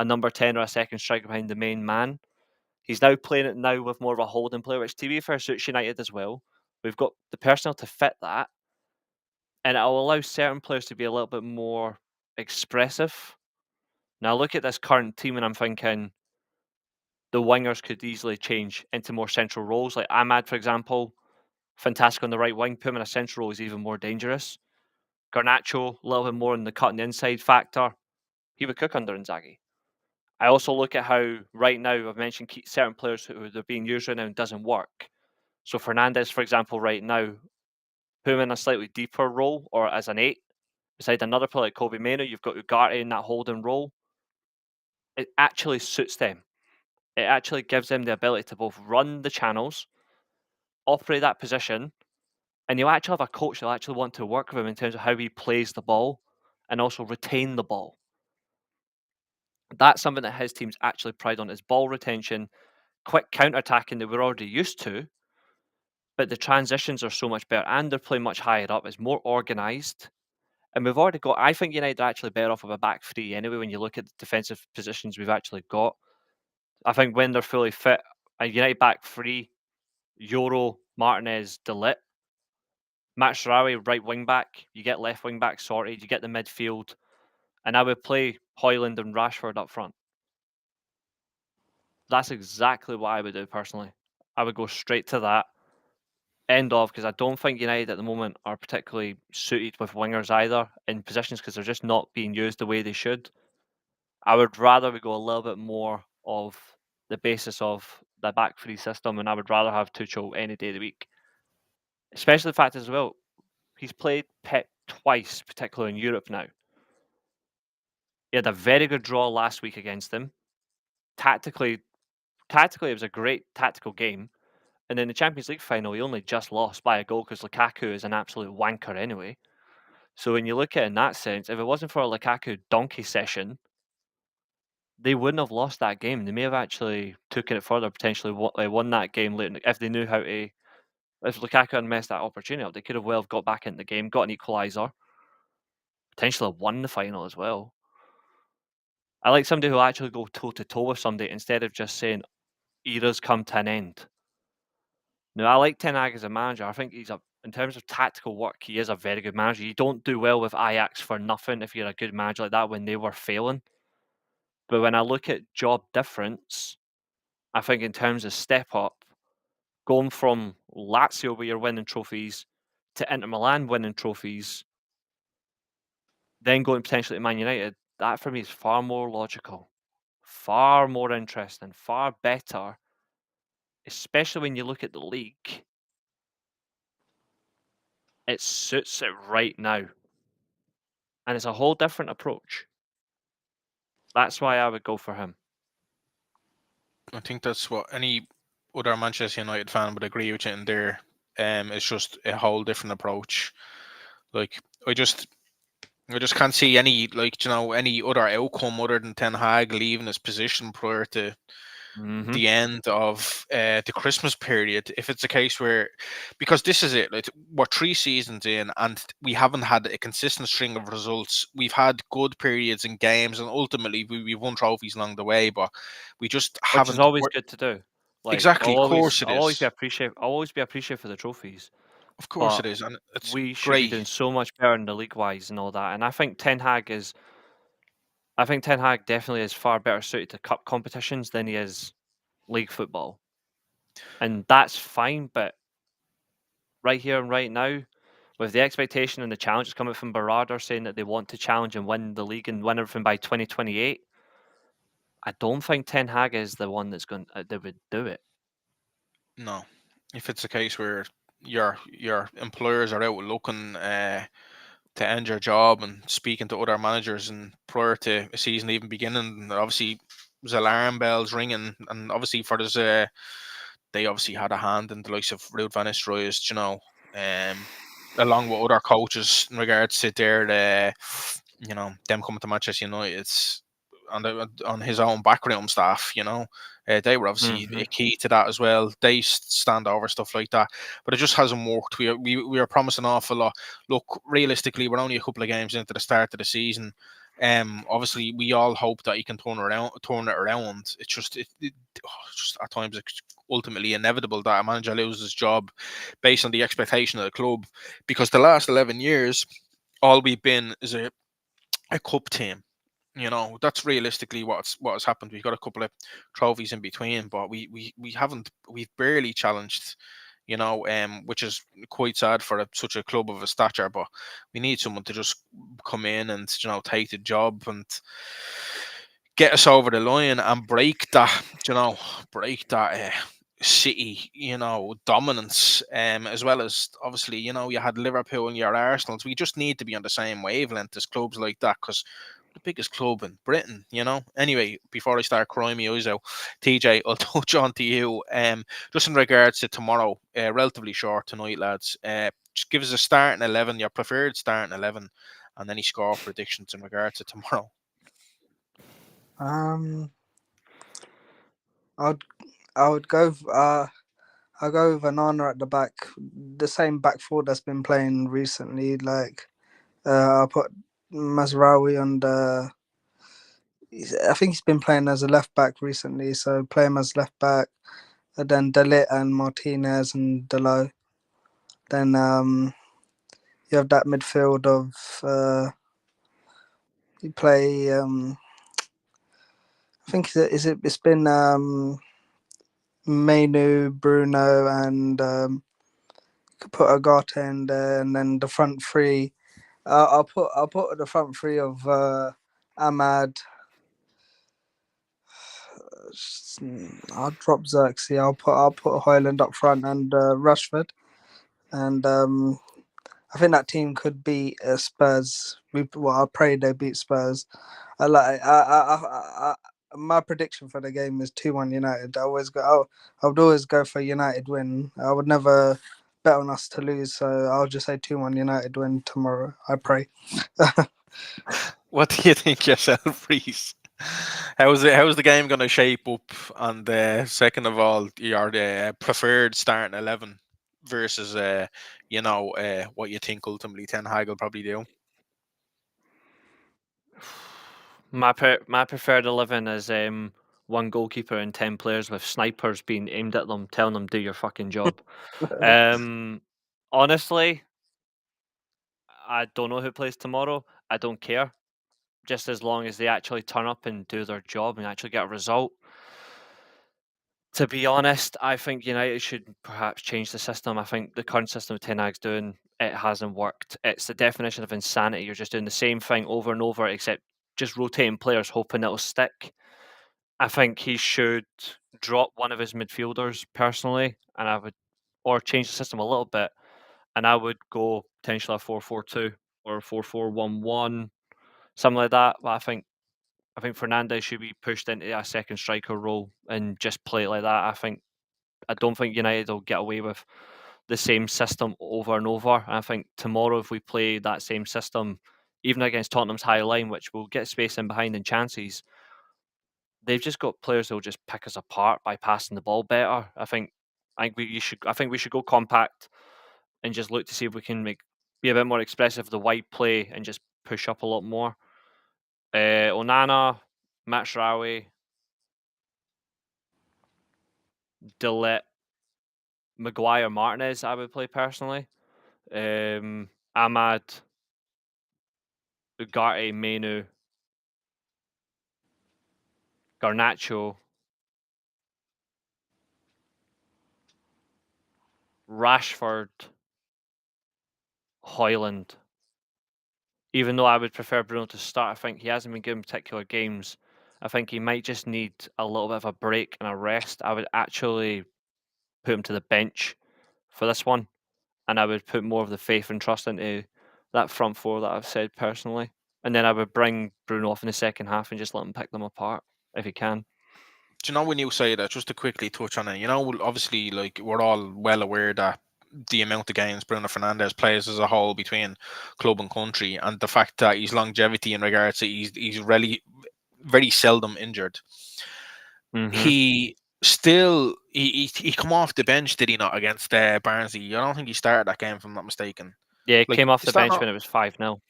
B: number 10 or a second striker behind the main man. He's now playing it now with more of a holding player, which to be fair suits United as well. We've got the personnel to fit that, and it'll allow certain players to be a little bit more expressive. Now, I look at this current team and I'm thinking the wingers could easily change into more central roles. Like Ahmad, for example, fantastic on the right wing. Put him in a central role is even more dangerous. Garnacho, a little bit more in the cutting inside factor. He would cook under Inzaghi. I also look at how right now I've mentioned certain players who they're being used right now and doesn't work. So Fernandez, for example, right now, put him in a slightly deeper role or as an 8. Beside another player like Kobe Mano, you've got Ugarte in that holding role. It actually suits them. It actually gives them the ability to both run the channels, operate that position, and you'll actually have a coach that'll actually want to work with him in terms of how he plays the ball and also retain the ball. That's something that his team's actually pride on, is ball retention, quick counter-attacking that we're already used to, but the transitions are so much better and they're playing much higher up. It's more organised. And we've already got, I think United are actually better off with a back three anyway when you look at the defensive positions we've actually got. I think when they're fully fit, a United back three, Euro, Martinez, De Ligt, Matsurawi, right wing back, you get left wing back sorted, you get the midfield, and I would play Højlund and Rashford up front. That's exactly what I would do personally. I would go straight to that. End of, because I don't think United at the moment are particularly suited with wingers either in positions because they're just not being used the way they should. I would rather we go a little bit more of the basis of the back three system, and I would rather have Tuchel any day of the week. Especially the fact as well, he's played Pep twice, particularly in Europe now. He had a very good draw last week against them. Tactically, it was a great tactical game. And in the Champions League final, he only just lost by a goal because Lukaku is an absolute wanker anyway. So when you look at it in that sense, if it wasn't for a Lukaku donkey session, they wouldn't have lost that game. They may have actually taken it further, potentially won that game later if they knew how to. If Lukaku hadn't messed that opportunity up, they could have well got back into the game, got an equaliser, potentially won the final as well. I like somebody who will actually go toe to toe with somebody instead of just saying eras come to an end. Now, I like Ten Hag as a manager. I think in terms of tactical work, he is a very good manager. You don't do well with Ajax for nothing if you're a good manager like that when they were failing. But when I look at job difference, I think in terms of step up, going from Lazio where you're winning trophies to Inter Milan winning trophies, then going potentially to Man United, that for me is far more logical, far more interesting, far better, especially when you look at the league. It suits it right now. And it's a whole different approach. That's why I would go for him.
A: I think that's what any other Manchester United fan would agree with you in there. It's just a whole different approach. Like I just can't see any any other outcome other than Ten Hag leaving his position prior to the end of the Christmas period. If it's a case where, because this is it, like we're 3 seasons in and we haven't had a consistent string of results. We've had good periods in games and ultimately we've won trophies along the way, but we just
B: Which is
A: haven't.
B: always good to do. Like
A: Exactly, of course it
B: I'll always be
A: is.
B: appreciative for the trophies.
A: Of course
B: But
A: it is, and it's
B: we should be
A: great.
B: doing so much better in the league wise and all that. And I think Ten Hag definitely is far better suited to cup competitions than he is league football. And that's fine, but right here and right now, with the expectation and the challenges coming from Berarder saying that they want to challenge and win the league and win everything by 2028, I don't think Ten Hag is the one that would do it.
A: No, if it's a case where your employers are out looking to end your job and speaking to other managers, and prior to a season even beginning, obviously there's alarm bells ringing, and obviously for this, they obviously had a hand in the likes of Ruud van Nistelrooy, along with other coaches in regards to their, them coming to Manchester United. It's on his own backroom staff, they were obviously a key to that as well. They stand over stuff like that, but it just hasn't worked. We are promising an awful lot. Look, realistically, we're only a couple of games into the start of the season. Obviously, we all hope that he can turn it around. It's just just at times it's ultimately inevitable that a manager loses his job based on the expectation of the club, because the last 11 years, all we've been is a cup team. That's realistically what has happened. We've got a couple of trophies in between, but we've barely challenged, which is quite sad for such a club of a stature. But we need someone to just come in and take the job and get us over the line and break that, City, dominance, as well as obviously, you had Liverpool and your Arsenals. We just need to be on the same wavelength as clubs like that, because the biggest club in Britain, Anyway, before I start crying my eyes out, TJ, I'll touch on to you. Just in regards to tomorrow, relatively short tonight, lads. Just give us a starting 11, your preferred starting 11, and any score predictions in regards to tomorrow.
C: I would go. I'll go with Hanna at the back, the same back four that's been playing recently. Like, I'll put Mazraoui on the. I think he's been playing as a left back recently, so play him as left back. And then Delit and Martinez and Delo. Then you have that midfield of you play. I think it's been Mainu, Bruno, and put Agate in there, and then the front three. I'll put the front three of Ahmad. I'll drop Xerxes. I'll put Hoyland up front and Rashford, and I think that team could beat Spurs. I pray they beat Spurs. My prediction for the game is 2-1 United. I would always go for United win. I would never bet on us to lose, so I'll just say 2-1 United win tomorrow. I pray.
A: What do you think yourself, Reese? How's the game going to shape up? And second of all, your preferred starting 11 versus what you think ultimately Ten Hag will probably do.
B: My preferred 11 is one goalkeeper and 10 players with snipers being aimed at them, telling them do your fucking job. Honestly, I don't know who plays tomorrow. I don't care. just as long as they actually turn up and do their job and actually get a result. To be honest, I think United should perhaps change the system. I think the current system Ten Hag's doing, it hasn't worked. It's the definition of insanity. You're just doing the same thing over and over, except just rotating players, hoping it'll stick. I think he should drop one of his midfielders personally, and or change the system a little bit, and I would go potentially a 4-4-2 or a 4-4-1-1, something like that. But I think Fernandes should be pushed into a second striker role and just play it like that. I don't think United will get away with the same system over and over. And I think tomorrow, if we play that same system, even against Tottenham's high line, which will get space in behind and chances, they've just got players who'll just pick us apart by passing the ball better. I think we should go compact and just look to see if we can be a bit more expressive of the wide play and just push up a lot more. Onana, Matsurawi, Delit, Maguire, Martinez, I would play personally. Ahmad, Ugarte, Menu, Garnacho, Rashford, Hoyland. Even though I would prefer Bruno to start, I think he hasn't been given particular games. I think he might just need a little bit of a break and a rest. I would actually put him to the bench for this one, and I would put more of the faith and trust into that front four that I've said personally. And then I would bring Bruno off in the second half and just let him pick them apart if he can.
A: Do you know, when you say that, just to quickly touch on it, obviously, like, we're all well aware that the amount of games Bruno Fernandes plays as a whole between club and country, and the fact that his longevity in regards to he's really very seldom injured.
B: Mm-hmm.
A: He still he come off the bench, did he not, against Barnsley? I don't think he started that game, if I'm not mistaken.
B: Yeah, he
A: Like,
B: came off the
A: is that
B: bench
A: not,
B: when it was 5-0.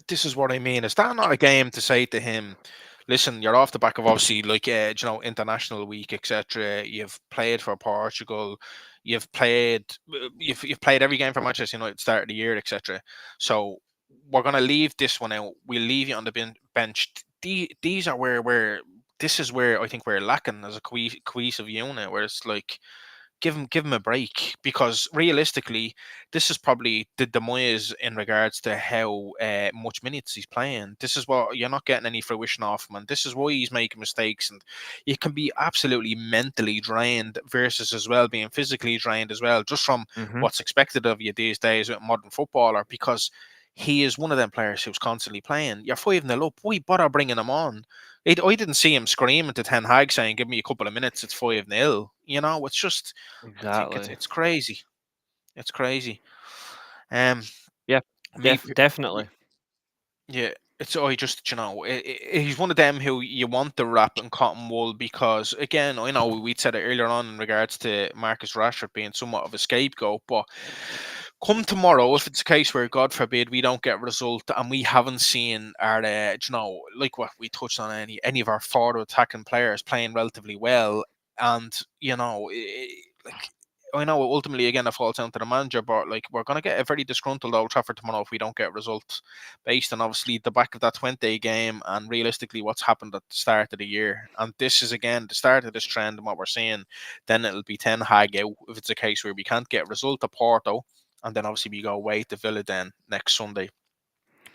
A: this is what I mean. Is that not a game to say to him, listen, you're off the back of, obviously, like, international week, etc. You've played for Portugal, you've played every game for Manchester United start of the year, etc. So we're gonna leave this one out. We'll leave you on the bench. These are where this is where I think we're lacking as a cohesive unit, where it's like, give him a break, because realistically, this is probably the demise in regards to how much minutes he's playing. This is what you're not getting any fruition off him, and this is why he's making mistakes. And you can be absolutely mentally drained versus as well being physically drained as well, just from
B: Mm-hmm.
A: what's expected of you these days with a modern footballer, because he is one of them players who's constantly playing. You're 5-0 up. Why bother bringing him on? I didn't see him screaming to Ten Hag saying, "Give me a couple of minutes. It's 5-0." It's just, I think
B: Exactly.
A: it's crazy. It's crazy. Um,
B: Yeah,
A: me,
B: definitely.
A: yeah. I just, he's one of them who you want to wrap in cotton wool, because, again, I know we'd said it earlier on in regards to Marcus Rashford being somewhat of a scapegoat, but come tomorrow, if it's a case where, God forbid, we don't get a result and we haven't seen our, like what we touched on, any of our forward attacking players playing relatively well, and, like, I know ultimately, again, it falls down to the manager, but, like, we're going to get a very disgruntled Old Trafford tomorrow if we don't get results, based on, obviously, the back of that Twente game and realistically what's happened at the start of the year. And this is, again, the start of this trend and what we're seeing. Then it'll be Ten Hag out if it's a case where we can't get a result at Porto, and then obviously we go away to Villa then next Sunday.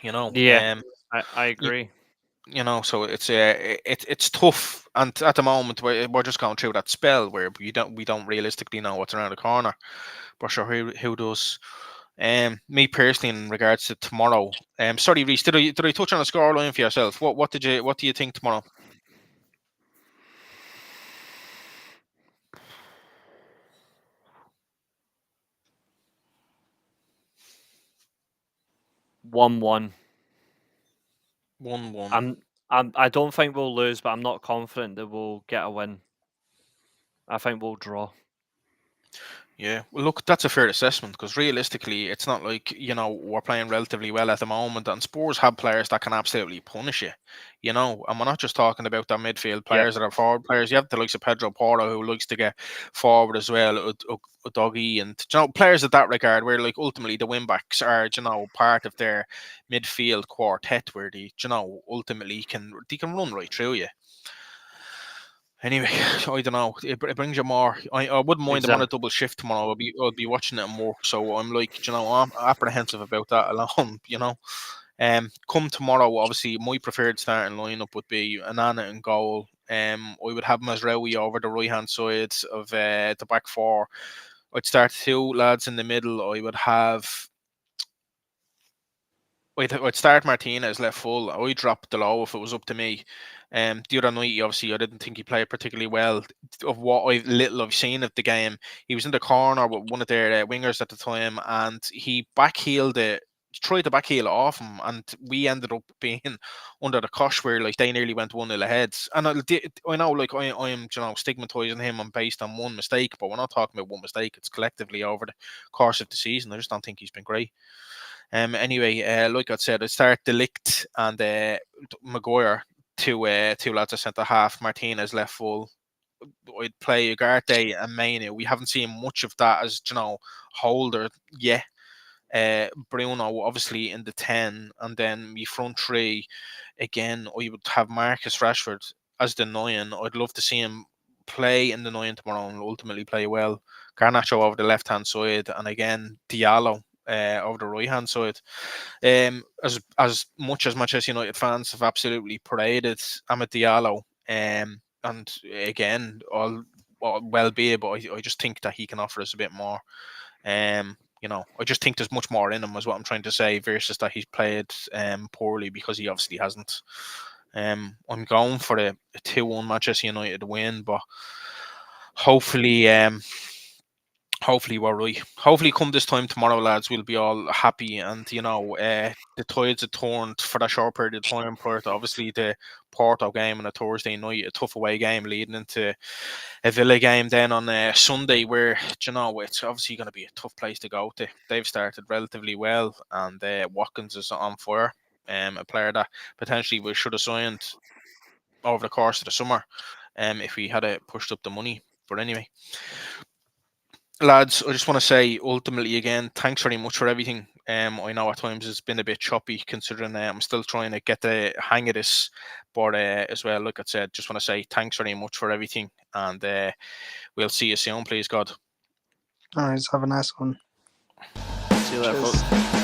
B: Yeah, I agree.
A: So it's tough, and at the moment we're just going through that spell where we don't realistically know what's around the corner. But sure, who does? Me personally, in regards to tomorrow, sorry, Reece, did I touch on a scoreline for yourself? What do you think tomorrow?
B: One-one.
A: 1-1.
B: I don't think we'll lose, but I'm not confident that we'll get a win. I think we'll draw.
A: Yeah, well, look, that's a fair assessment because realistically, it's not like we're playing relatively well at the moment, and Spurs have players that can absolutely punish you, And we're not just talking about their midfield players that are forward players. You have the likes of Pedro Porro who likes to get forward as well, Udogie, and players of that regard, where like ultimately the wing backs are part of their midfield quartet, where they ultimately they can run right through you. Anyway, I don't know. It brings you more. I wouldn't mind. I'm on a double shift tomorrow. I'll be watching it at work, so I'm like, I'm apprehensive about that alone. Come tomorrow, obviously, my preferred starting lineup would be Hanna in goal. I would have Mazraoui over the right hand side of the back four. I'd start two lads in the middle. I would have. I'd start Martinez left full. I'd drop Delo if it was up to me. The other night, obviously, I didn't think he played particularly well. Of what little I've seen of the game, he was in the corner with one of their wingers at the time, and he backheeled it. Tried to backheel off him, and we ended up being under the cosh where like they nearly went 1-0 ahead. And I know, like I'm stigmatizing him on based on one mistake, but we're not talking about one mistake. It's collectively over the course of the season. I just don't think he's been great. Anyway, like I said, I'd start De Ligt and Maguire, two lads at centre half, Martinez left full. I'd play Ugarte and Mainu. We haven't seen much of that as holder yet. Bruno obviously in the 10, and then me front three again. I would have Marcus Rashford as the 9. I'd love to see him play in the 9 tomorrow and ultimately play well. Garnacho over the left hand side, and again Diallo over the right hand side. As much as Manchester United fans have absolutely paraded Amad Diallo, and again, all well be it, but I just think that he can offer us a bit more. I just think there's much more in him, is what I'm trying to say, versus that he's played poorly, because he obviously hasn't. I'm going for a 2-1 Manchester United win, but hopefully we're right. Hopefully come this time tomorrow, lads, we'll be all happy, and the tides have turned for that short period of time prior to obviously the Porto game on a Thursday night, a tough away game leading into a Villa game then on Sunday, where it's obviously going to be a tough place to go to. They've started relatively well, and Watkins is on fire, a player that potentially we should have signed over the course of the summer if we had pushed up the money. But anyway, lads, I just want to say ultimately again, thanks very much for everything. I know at times it's been a bit choppy considering I'm still trying to get the hang of this, but as well, like I said, just want to say thanks very much for everything, and we'll see you soon, please God.
C: All right, have a nice one.
B: See you later, folks.